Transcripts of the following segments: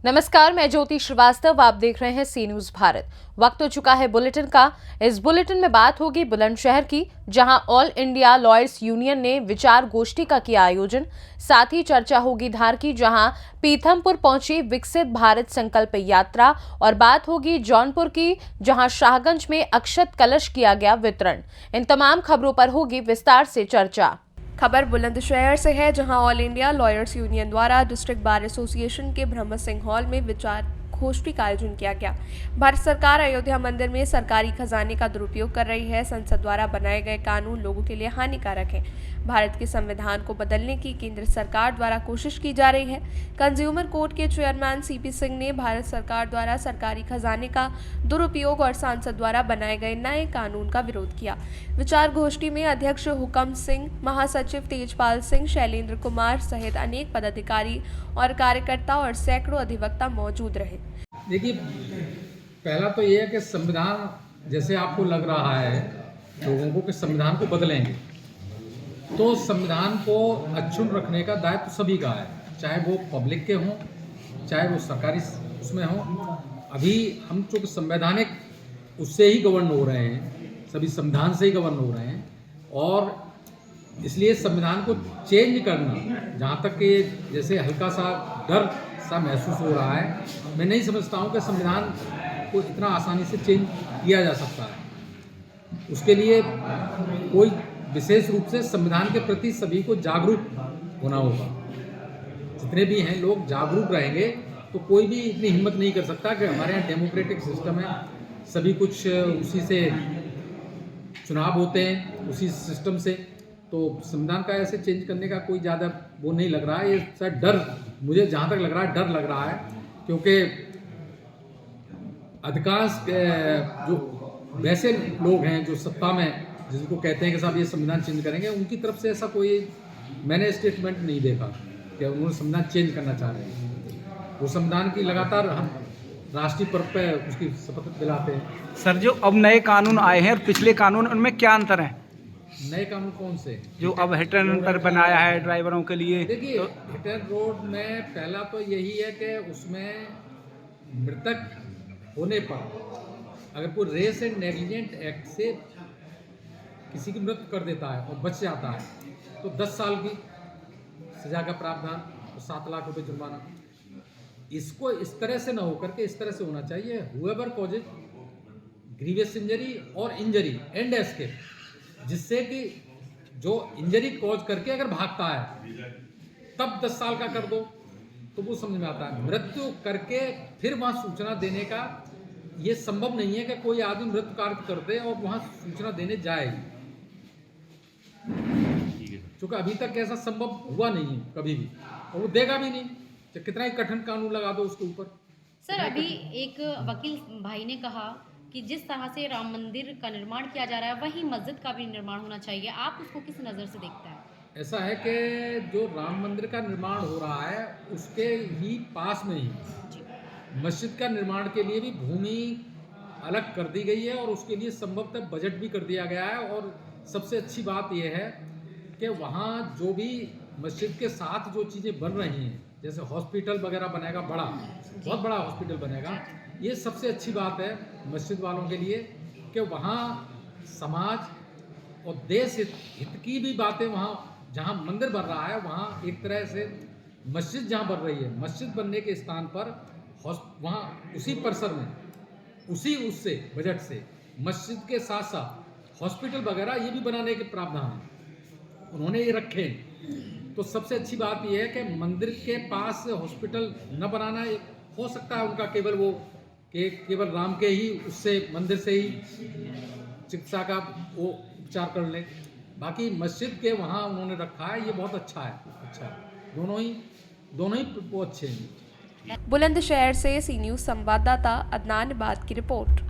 नमस्कार, मैं ज्योति श्रीवास्तव। आप देख रहे हैं सी न्यूज भारत। वक्त हो चुका है बुलेटिन का। इस बुलेटिन में बात होगी बुलंदशहर की, जहां ऑल इंडिया लॉयर्स यूनियन ने विचार गोष्ठी का किया आयोजन। साथ ही चर्चा होगी धार की, जहां पीथमपुर पहुंची विकसित भारत संकल्प यात्रा। और बात होगी जौनपुर की, जहां शाहगंज में अक्षत कलश किया गया वितरण। इन तमाम खबरों पर होगी विस्तार से चर्चा। खबर बुलंदशहर से है, जहां ऑल इंडिया लॉयर्स यूनियन द्वारा डिस्ट्रिक्ट बार एसोसिएशन के ब्रह्म सिंह हॉल में विचार गोष्ठी का आयोजन किया गया। भारत सरकार अयोध्या मंदिर में सरकारी खजाने का दुरुपयोग कर रही है। संसद द्वारा बनाए गए कानून लोगों के लिए हानिकारक है। भारत के संविधान को बदलने की केंद्र सरकार द्वारा कोशिश की जा रही है। कंज्यूमर कोर्ट के चेयरमैन सीपी सिंह ने भारत सरकार द्वारा सरकारी खजाने का दुरुपयोग और सांसद द्वारा बनाए गए नए कानून का विरोध किया। विचार गोष्ठी में अध्यक्ष हुकम सिंह, महासचिव तेजपाल सिंह, शैलेंद्र कुमार सहित अनेक पदाधिकारी और कार्यकर्ता और सैकड़ों अधिवक्ता मौजूद रहे। देखिए, पहला तो ये है कि संविधान जैसे आपको लग रहा है लोगों को कि संविधान को बदलेंगे, तो संविधान को अक्षुण्ण रखने का दायित्व सभी का है, चाहे वो पब्लिक के हों, चाहे वो सरकारी उसमें हों। अभी हम चूँकि संवैधानिक उससे ही गवर्न हो रहे हैं, सभी संविधान से ही गवर्न हो रहे हैं, और इसलिए संविधान को चेंज करना, जहाँ तक कि जैसे हल्का सा डर सा महसूस हो रहा है, मैं नहीं समझता हूँ कि संविधान को इतना आसानी से चेंज किया जा सकता है। उसके लिए कोई विशेष रूप से संविधान के प्रति सभी को जागरूक होना होगा। जितने भी हैं लोग जागरूक रहेंगे तो कोई भी इतनी हिम्मत नहीं कर सकता कि हमारे यहाँ डेमोक्रेटिक सिस्टम है, सभी कुछ उसी से चुनाव होते हैं, उसी सिस्टम से, तो संविधान का ऐसे चेंज करने का कोई ज़्यादा वो नहीं लग रहा है। ये शायद डर, मुझे जहाँ तक लग रहा है डर लग रहा है, क्योंकि अधिकांश जो वैसे लोग हैं जो सत्ता में, जिनको कहते हैं कि साहब ये संविधान चेंज करेंगे, उनकी तरफ से ऐसा कोई मैंने स्टेटमेंट नहीं देखा कि उन्होंने संविधान चेंज करना चाह रहे हैं। वो संविधान की लगातार हम राष्ट्रीय पर्व पे उसकी शपथ दिलाते हैं। सर, जो अब नए कानून आए हैं और पिछले कानून, उनमें क्या अंतर है? नए कानून कौन से? जो अब हिट एंड रन पर बनाया है ड्राइवरों के लिए। देखिए, हिट एंड रोड में पहला तो यही है कि उसमें मृतक होने पर अगर कोई रेस एंड नेग्लिजेंट एक्ट से किसी की मृत्यु कर देता है और बच जाता है तो 10 साल की सजा का प्रावधान और 7 लाख रुपए जुर्माना। इसको इस तरह से ना होकर के इस तरह से होना चाहिए, हुएवर कॉजेज ग्रीवियस इंजरी और इंजरी एंड एस्केप, जिससे कि जो इंजरी कॉज करके अगर भागता है तब 10 साल का कर दो तो वो समझ में आता है। मृत्यु करके फिर वहाँ सूचना देने का ये संभव नहीं है कि कोई आदमी मृत्यु कार्य कर दे और वहाँ सूचना देने जाए, क्योंकि अभी तक ऐसा संभव हुआ नहीं है कभी भी, और वो देगा भी नहीं, चाहे कितना ही कठिन कानून लगा दो उसके ऊपर। सर, अभी एक वकील भाई ने कहा कि जिस तरह से राम मंदिर का निर्माण किया जा रहा है वहीं मस्जिद का भी निर्माण होना चाहिए, आप उसको किस नज़र से देखते हैं? ऐसा है कि जो राम मंदिर का निर्माण हो रहा है उसके ही पास में ही मस्जिद का निर्माण के लिए भी भूमि अलग कर दी गई है, और उसके लिए संभवतः बजट भी कर दिया गया है। और सबसे अच्छी बात यह है कि वहाँ जो भी मस्जिद के साथ जो चीज़ें बन रही हैं, जैसे हॉस्पिटल वगैरह बनेगा, बहुत बड़ा हॉस्पिटल बनेगा, ये सबसे अच्छी बात है मस्जिद वालों के लिए कि वहाँ समाज और देश हित की भी बातें, वहाँ जहाँ मंदिर बन रहा है वहाँ एक तरह से मस्जिद जहाँ बन रही है, मस्जिद बनने के स्थान पर वहाँ उसी परिसर में उसी उससे बजट से मस्जिद के साथ साथ हॉस्पिटल वगैरह ये भी बनाने के प्रावधान हैं, उन्होंने ये रखे। तो सबसे अच्छी बात यह है कि मंदिर के पास हॉस्पिटल न बनाना हो सकता है उनका केवल वो कि केवल राम के ही उससे मंदिर से ही चिकित्सा का वो उपचार कर लें, बाकी मस्जिद के वहाँ उन्होंने रखा है, ये बहुत अच्छा है। दोनों ही वो अच्छे हैं। बुलंदशहर से सी न्यूज संवाददाता अदनान बात की रिपोर्ट।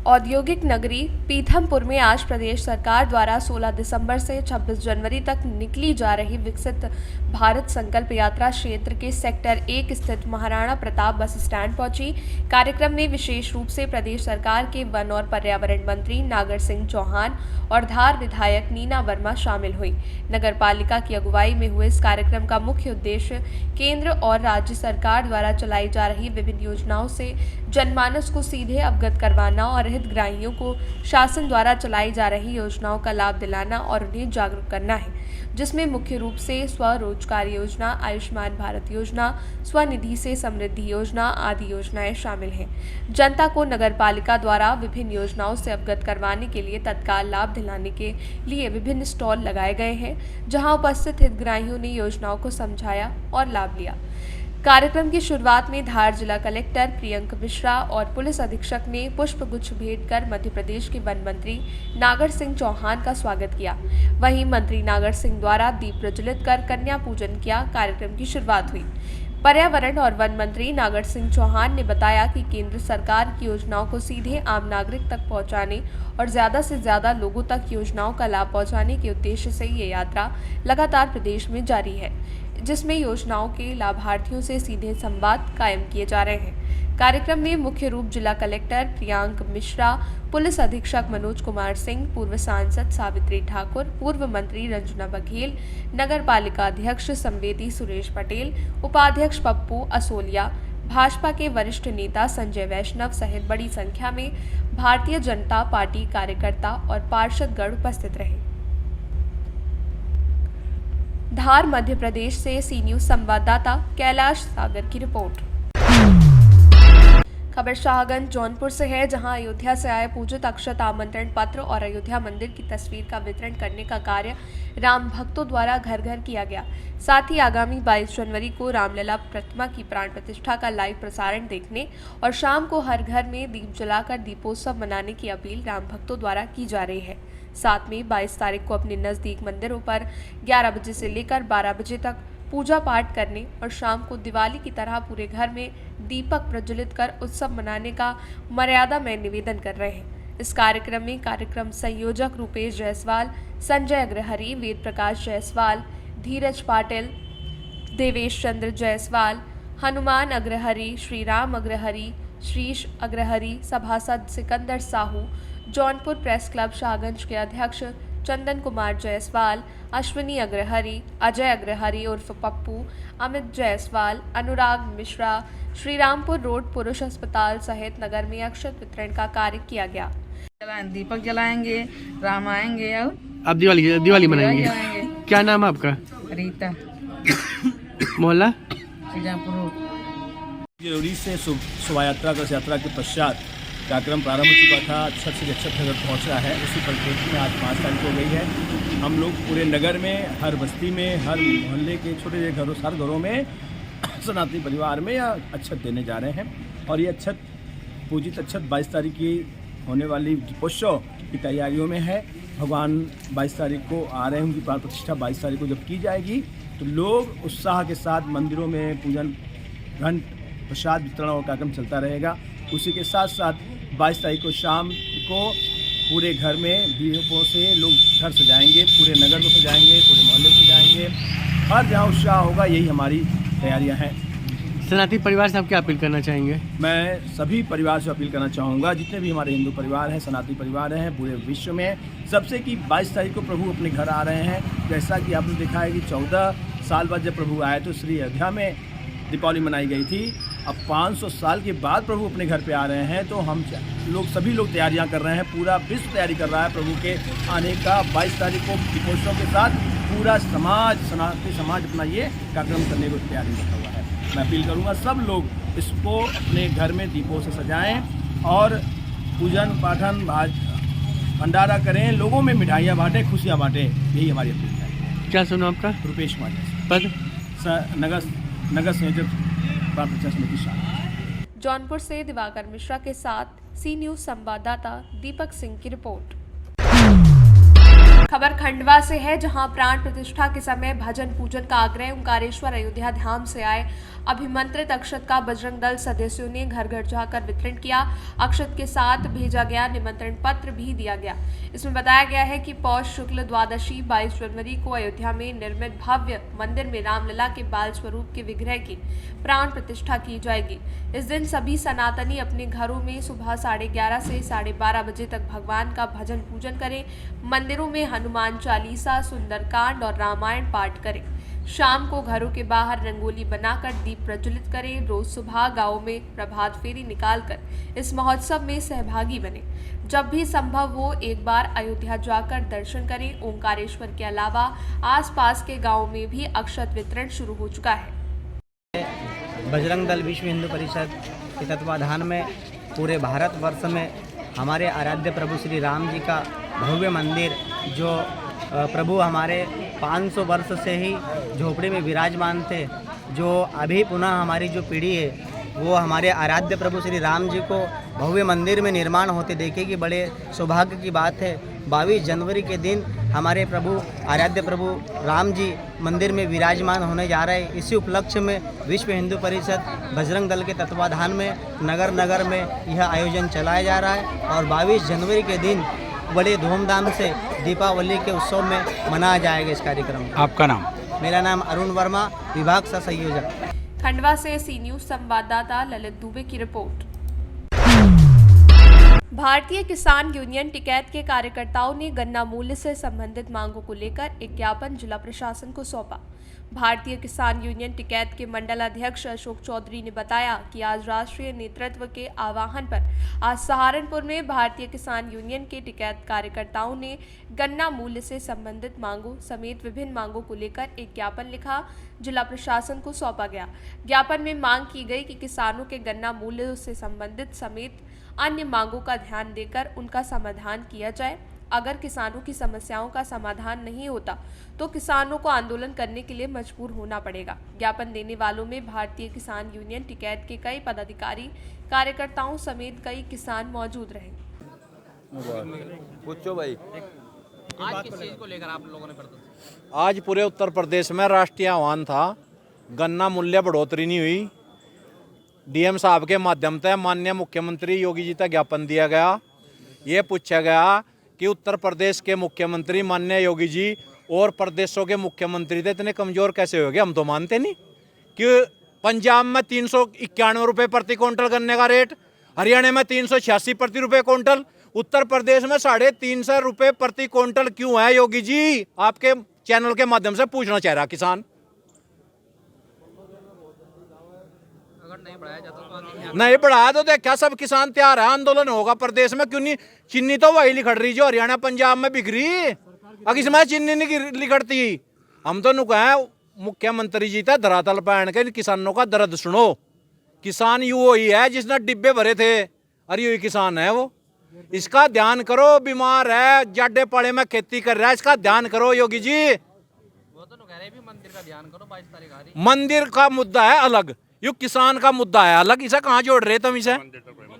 औद्योगिक नगरी पीथमपुर में आज प्रदेश सरकार द्वारा 16 दिसंबर से 26 जनवरी तक निकली जा रही विकसित भारत संकल्प यात्रा क्षेत्र के सेक्टर 1 स्थित महाराणा प्रताप बस स्टैंड पहुंची। कार्यक्रम में विशेष रूप से प्रदेश सरकार के वन और पर्यावरण मंत्री नागर सिंह चौहान और धार विधायक नीना वर्मा शामिल हुई। नगर पालिका की अगुवाई में हुए इस कार्यक्रम का मुख्य उद्देश्य केंद्र और राज्य सरकार द्वारा चलाई जा रही विभिन्न योजनाओं से जनमानस को सीधे अवगत करवाना और हितग्राहियों को शासन द्वारा चलाई जा रही योजनाओं का लाभ दिलाना और उन्हें जागरूक करना है, जिसमें मुख्य रूप से स्वरोजगार योजना, आयुष्मान भारत योजना, स्वनिधि से समृद्धि योजना आदि योजनाएं शामिल हैं। जनता को नगर पालिका द्वारा विभिन्न योजनाओं से अवगत करवाने के लिए तत्काल लाभ दिलाने के लिए विभिन्न स्टॉल लगाए गए हैं, जहां उपस्थित हितग्राहियों ने योजनाओं को समझाया और लाभ लिया। कार्यक्रम की शुरुआत में धार जिला कलेक्टर प्रियंक मिश्रा और पुलिस अधीक्षक ने पुष्पगुच्छ भेंट कर मध्य प्रदेश के वन मंत्री नागर सिंह चौहान का स्वागत किया। वहीं मंत्री नागर सिंह द्वारा दीप प्रज्वलित कर कन्या पूजन किया। कार्यक्रम की शुरुआत हुई। पर्यावरण और वन मंत्री नागर सिंह चौहान ने बताया कि केंद्र सरकार की योजनाओं को सीधे आम नागरिक तक पहुंचाने और ज़्यादा से ज़्यादा लोगों तक योजनाओं का लाभ पहुंचाने के उद्देश्य से ये यात्रा लगातार प्रदेश में जारी है, जिसमें योजनाओं के लाभार्थियों से सीधे संवाद कायम किए जा रहे हैं। कार्यक्रम में मुख्य रूप जिला कलेक्टर प्रियंक मिश्रा, पुलिस अधीक्षक मनोज कुमार सिंह, पूर्व सांसद सावित्री ठाकुर, पूर्व मंत्री रंजना बघेल, नगर पालिका अध्यक्ष संवेदी सुरेश पटेल, उपाध्यक्ष पप्पू असोलिया, भाजपा के वरिष्ठ नेता संजय वैष्णव सहित बड़ी संख्या में भारतीय जनता पार्टी कार्यकर्ता और पार्षदगण उपस्थित रहे। धार मध्य प्रदेश से सी न्यूज संवाददाता कैलाश सागर की रिपोर्ट। खबर शाहगंज जौनपुर से है, जहां अयोध्या से आए पूजित अक्षत आमंत्रण पत्र और अयोध्या मंदिर की तस्वीर का वितरण करने का कार्य राम भक्तों द्वारा घर घर किया गया। साथ ही आगामी 22 जनवरी को रामलला प्रतिमा की प्राण प्रतिष्ठा का लाइव प्रसारण देखने और शाम को हर घर में दीप जलाकर दीपोत्सव मनाने की अपील राम भक्तों द्वारा की जा रही है। साथ में 22 तारीख को अपने नज़दीक मंदिरों पर 11 बजे से लेकर 12 बजे तक पूजा पाठ करने और शाम को दिवाली की तरह पूरे घर में दीपक प्रज्वलित कर उत्सव मनाने का मर्यादा में निवेदन कर रहे हैं। इस कार्यक्रम में कार्यक्रम संयोजक रूपेश जायसवाल, संजय अग्रहरी, वेद प्रकाश जायसवाल, धीरज पाटिल, देवेश चंद्र जायसवाल, हनुमान अग्रहरी, श्रीराम अग्रहरी, श्रीश अग्रहरी, सभासद सिकंदर साहू, जौनपुर प्रेस क्लब शाहगंज के अध्यक्ष चंदन कुमार जायसवाल, अश्विनी अग्रहरी, अजय अग्रहरी उर्फ पप्पू, अमित जायसवाल, अनुराग मिश्रा, श्रीरामपुर रोड पुरुष अस्पताल सहित नगर में अक्षत वितरण का कार्य किया गया। दीपक जलाएंगे, राम आएंगे और आप दिवाली मनाएंगे। क्या नाम है आपका? रीता, मोहल्ला श्रीरामपुर रोड। जरूरी से शोभा यात्रा का यात्रा के पश्चात कार्यक्रम प्रारंभ हो चुका था। अच्छत से अच्छत नगर पहुँच रहा है। उसी परिप्रेक्षी में आज 5 तारीख हो गई है। हम लोग पूरे नगर में, हर बस्ती में, हर मोहल्ले के छोटे घरों, हर घरों में सनातनी परिवार में या अच्छत देने जा रहे हैं। और ये अच्छत पूजित अच्छत 22 तारीख की होने वाली दीपोत्सव की तैयारियों में है। भगवान 22 तारीख को आ रहे हैं। उनकी प्राण प्रतिष्ठा 22 तारीख को जब की जाएगी तो लोग उत्साह के साथ मंदिरों में पूजन, घंट, प्रसाद वितरण और कार्यक्रम चलता रहेगा। उसी के साथ साथ 22 तारीख को शाम को पूरे घर में दीपों से लोग घर सजाएंगे, पूरे नगर को सजाएंगे, पूरे मोहल्ले सजाएंगे। हर जहाँ उत्साह होगा, यही हमारी तैयारियां हैं। सनातनी परिवार से आप क्या अपील करना चाहेंगे? मैं सभी परिवार से अपील करना चाहूँगा, जितने भी हमारे हिंदू परिवार हैं, सनातनी परिवार हैं पूरे विश्व में, सबसे कि 22 तारीख को प्रभु अपने घर आ रहे हैं। जैसा कि आपने देखा है कि 14 साल बाद जब प्रभु आए तो श्री अयोध्या में दीपावली मनाई गई थी। अब 500 साल के बाद प्रभु अपने घर पे आ रहे हैं, तो हम लोग सभी लोग तैयारियां कर रहे हैं। पूरा विश्व तैयारी कर रहा है प्रभु के आने का। 22 तारीख को दीपोत्सव के साथ पूरा समाज, सनातनी समाज अपना ये कार्यक्रम करने को तैयारी रखा हुआ है। मैं अपील करूंगा सब लोग इसको अपने घर में दीपों से सजाएं और पूजन पाठन भंडारा करें, लोगों में मिठाइयाँ बांटें, खुशियाँ बांटें। यही हमारी अपील है। क्या सुना आपका? रुपेश कुमार पद नगर संयोजक समिति शाह। जौनपुर से दिवाकर मिश्रा के साथ सी न्यूज संवाददाता दीपक सिंह की रिपोर्ट। खबर खंडवा से है, जहां प्राण प्रतिष्ठा के समय भजन पूजन का आग्रह ओंकारेश्वर अयोध्या धाम से आए अभिमंत्रित अक्षत का बजरंग दल सदस्यों ने घर घर जाकर वितरण किया। अक्षत के साथ भेजा गया निमंत्रण पत्र भी दिया गया। इसमें बताया गया है कि पौष शुक्ल द्वादशी 22 जनवरी को अयोध्या में निर्मित भव्य मंदिर में रामलला के बाल स्वरूप के विग्रह की प्राण प्रतिष्ठा की जाएगी। इस दिन सभी सनातनी अपने घरों में सुबह 11:30 से 12:30 बजे तक भगवान का भजन पूजन करें। मंदिरों में हनुमान चालीसा, सुंदरकांड और रामायण पाठ करें। शाम को घरों के बाहर रंगोली बनाकर दीप प्रज्वलित करें। रोज सुबह गांव में प्रभात फेरी निकालकर इस महोत्सव में सहभागी बने। जब भी संभव हो एक बार अयोध्या जाकर दर्शन करें। ओंकारेश्वर के अलावा आसपास के गांवों में भी अक्षत वितरण शुरू हो चुका है। बजरंग दल विश्व हिंदू परिषद के तत्वाधान में पूरे भारतवर्ष में हमारे आराध्य प्रभु श्री राम जी का भव्य मंदिर, जो प्रभु हमारे 500 वर्ष से ही झोपड़ी में विराजमान थे, जो अभी पुनः हमारी जो पीढ़ी है वो हमारे आराध्य प्रभु श्री राम जी को भव्य मंदिर में निर्माण होते देखेगी। बड़े सौभाग्य की बात है। 22 जनवरी के दिन हमारे प्रभु आराध्य प्रभु राम जी मंदिर में विराजमान होने जा रहे हैं। इसी उपलक्ष्य में विश्व हिंदू परिषद बजरंग दल के तत्वाधान में नगर नगर में यह आयोजन चलाया जा रहा है और 22 जनवरी के दिन बड़े धूमधाम से दीपावली के उत्सव में मनाया जाएगा इस कार्यक्रम। आपका नाम? मेरा नाम अरुण वर्मा, विभाग सह संयोजक। खंडवा से सी न्यूज संवाददाता ललित दुबे की रिपोर्ट। भारतीय किसान यूनियन टिकैत के कार्यकर्ताओं ने गन्ना मूल्य से संबंधित मांगों को लेकर एक ज्ञापन जिला प्रशासन को सौंपा। भारतीय किसान यूनियन टिकैत के मंडल अध्यक्ष अशोक चौधरी ने बताया कि आज राष्ट्रीय नेतृत्व के आह्वान पर आज सहारनपुर में भारतीय किसान यूनियन के टिकैत कार्यकर्ताओं ने गन्ना मूल्य से संबंधित मांगों समेत विभिन्न मांगों को लेकर एक ज्ञापन लिखा, जिला प्रशासन को सौंपा गया। ज्ञापन में मांग की गई कि किसानों के गन्ना मूल्य से संबंधित समेत अन्य मांगों का ध्यान देकर उनका समाधान किया जाए। अगर किसानों की समस्याओं का समाधान नहीं होता तो किसानों को आंदोलन करने के लिए मजबूर होना पड़ेगा। ज्ञापन देने वालों में भारतीय किसान यूनियन टिकैत के कई पदाधिकारी, कार्यकर्ताओं समेत कई किसान मौजूद रहे। पूछो भाई, आज किस चीज को लेकर आप लोगों ने आज पूरे उत्तर प्रदेश में राष्ट्रीय आह्वान था। गन्ना मूल्य बढ़ोतरी नहीं हुई। डीएम साहब के माध्यम से माननीय मुख्यमंत्री योगी जी तक ज्ञापन दिया गया। ये पूछा गया कि उत्तर प्रदेश के मुख्यमंत्री माननीय योगी जी और प्रदेशों के मुख्यमंत्री थे, इतने कमजोर कैसे हो गए? हम तो मानते नहीं कि पंजाब में 391 रुपये प्रति क्विंटल गन्ने का रेट, हरियाणा में 386 प्रति रुपये क्विंटल, उत्तर प्रदेश में 350 रुपये प्रति क्विंटल क्यों है? योगी जी, आपके चैनल के माध्यम से पूछना चाह रहा किसान। नहीं बढ़ाया तो देखा सब किसान तैयार है, आंदोलन होगा प्रदेश में। क्यों नहीं? चीनी तो वही लिखड़ रही जो हरियाणा पंजाब में बिक रही, अब इसमें चीनी नहीं लिखड़ती। हम तो नुका है मुख्यमंत्री जी था धरातल पर आने के किसानों का दर्द सुनो। किसान यू ही है जिसने डिब्बे भरे थे, अरे यही किसान है वो। इसका ध्यान करो, बीमार है, जाडे पाड़े में खेती कर रहा है, इसका ध्यान करो योगी जी। वो तो कह रहे भी मंदिर का ध्यान करो, 22 तारीख आ रही। मंदिर का मुद्दा है अलग, यू किसान का मुद्दा है अलग। इसे कहाँ जोड़ रहे तुम? इसे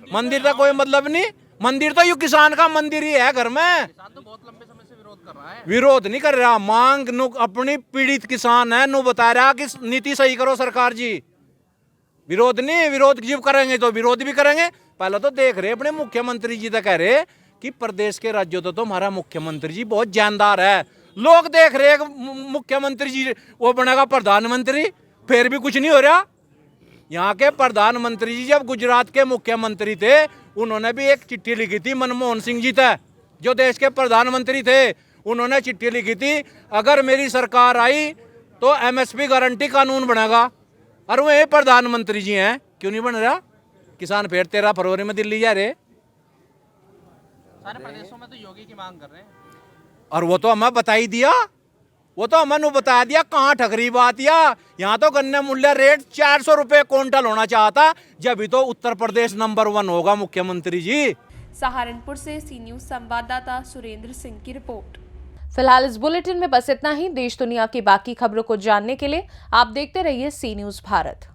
मंदिर का कोई मतलब नहीं। मंदिर तो यू किसान का मंदिर ही है घर में। किसान तो बहुत लंबे समय से विरोध कर रहा है। विरोध नहीं कर रहा, मांग नु अपनी पीड़ित किसान है, नु बता रहा कि नीति सही करो सरकार जी। विरोध नहीं, विरोध जब करेंगे तो विरोध भी करेंगे। पहले तो देख रहे अपने मुख्यमंत्री जी तो कह रहे कि प्रदेश के राज्यों तो हमारा मुख्यमंत्री जी बहुत जानदार है। लोग देख रहे मुख्यमंत्री जी वो बनेगा प्रधानमंत्री, फिर भी कुछ नहीं हो रहा। यहाँ के प्रधानमंत्री जी जब गुजरात के मुख्यमंत्री थे, उन्होंने भी एक चिट्ठी लिखी थी मनमोहन सिंह जी तक, जो देश के प्रधानमंत्री थे। उन्होंने चिट्ठी लिखी थी, अगर मेरी सरकार आई तो एमएसपी गारंटी कानून बनेगा। और वो ये प्रधानमंत्री जी हैं, क्यों नहीं बन रहा? किसान फिर 13 फरवरी में दिल्ली जा रहे। सारे प्रदेशों में तो योगी की मांग कर रहे हैं। और वो तो हमें बता ही दिया, वो तो हमें बता दिया कहाँ ठगरी बात। यहाँ तो गन्ने मूल्य रेट 400 रुपये क्विंटल होना चाहता, जब भी तो उत्तर प्रदेश नंबर 1 होगा मुख्यमंत्री जी। सहारनपुर से सी न्यूज संवाददाता सुरेंद्र सिंह की रिपोर्ट। फिलहाल इस बुलेटिन में बस इतना ही। देश दुनिया की बाकी खबरों को जानने के लिए आप देखते रहिए सी न्यूज भारत।